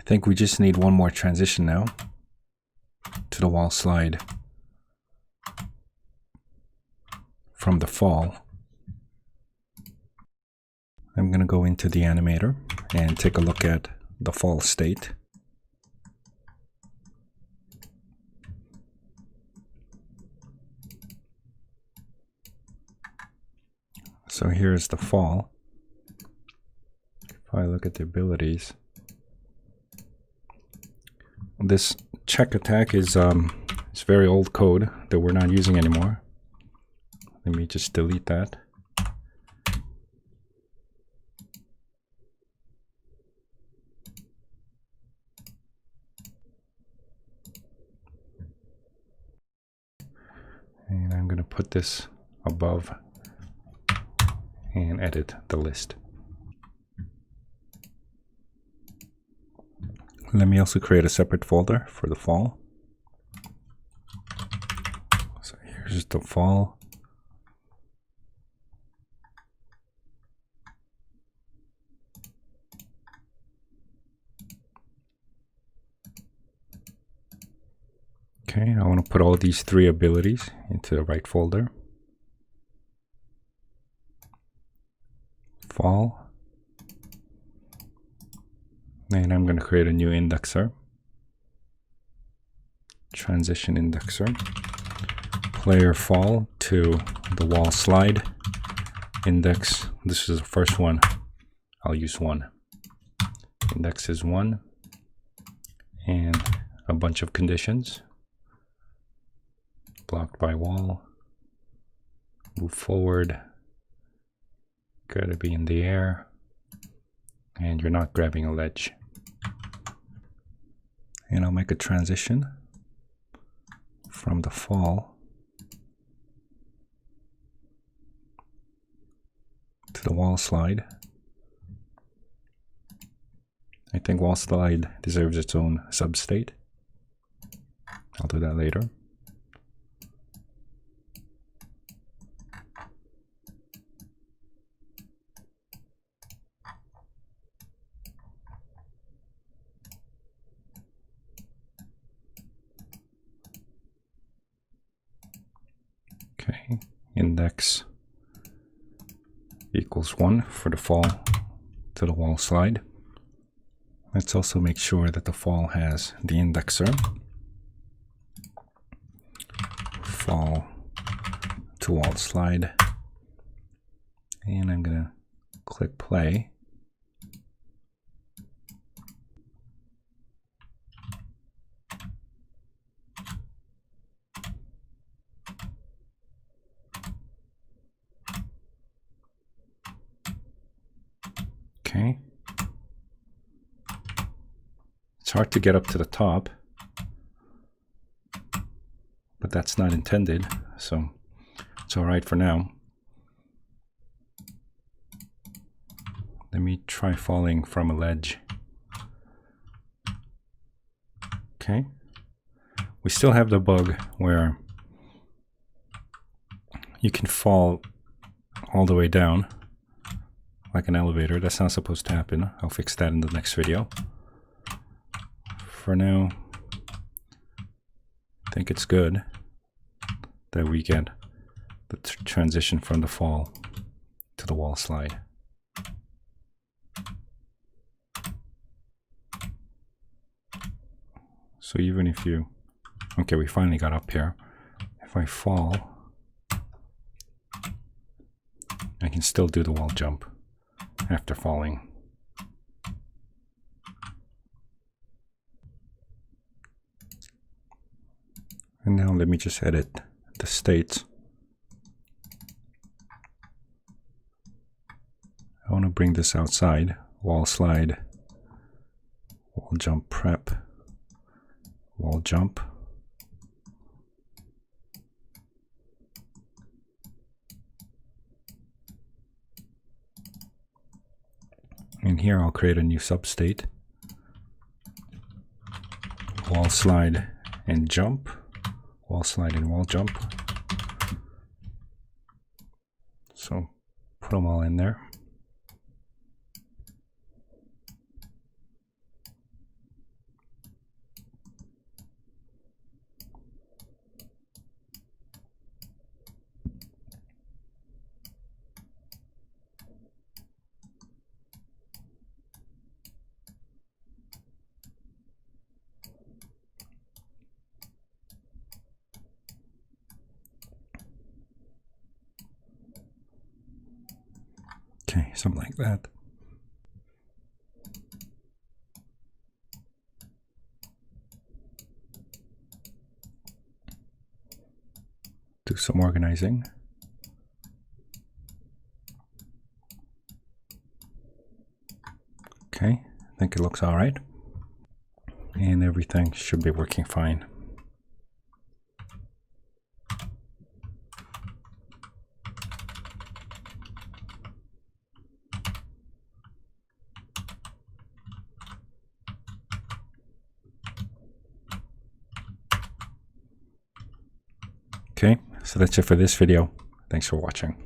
think we just need one more transition now to the wall slide from the fall. I'm going to go into the animator and take a look at the fall state. So here's the fall. If I look at the abilities, this check attack is it's very old code that we're not using anymore. Let me just delete that. And I'm going to put this above and edit the list. Let me also create a separate folder for the fall. So here's the fall. Okay, I want to put all these three abilities into the right folder. Fall. And I'm going to create a new indexer. Transition indexer. Player fall to the wall slide. Index, this is the first one. I'll use 1. Index is 1. And a bunch of conditions. Blocked by wall. Move forward. Gotta be in the air. And you're not grabbing a ledge. And I'll make a transition from the fall to the wall slide. I think wall slide deserves its own substate. I'll do that later. Okay, index equals 1 for the fall to the wall slide. Let's also make sure that the fall has the indexer. Fall to wall slide. And I'm going to click play. Okay. It's hard to get up to the top, but that's not intended, so it's all right for now. Let me try falling from a ledge. Okay. We still have the bug where you can fall all the way down like an elevator. That's not supposed to happen. I'll fix that in the next video. For now, I think it's good that we get the transition from the fall to the wall slide. So even if you, okay, we finally got up here. If I fall, I can still do the wall jump after falling. And now let me just edit the states. I want to bring this outside. Wall slide, wall jump prep, wall jump. And here I'll create a new substate. Wall slide and jump. Wall slide and wall jump. So put them all in there. Okay, something like that. Do some organizing. Okay, I think it looks all right. And everything should be working fine. Okay, so that's it for this video. Thanks for watching.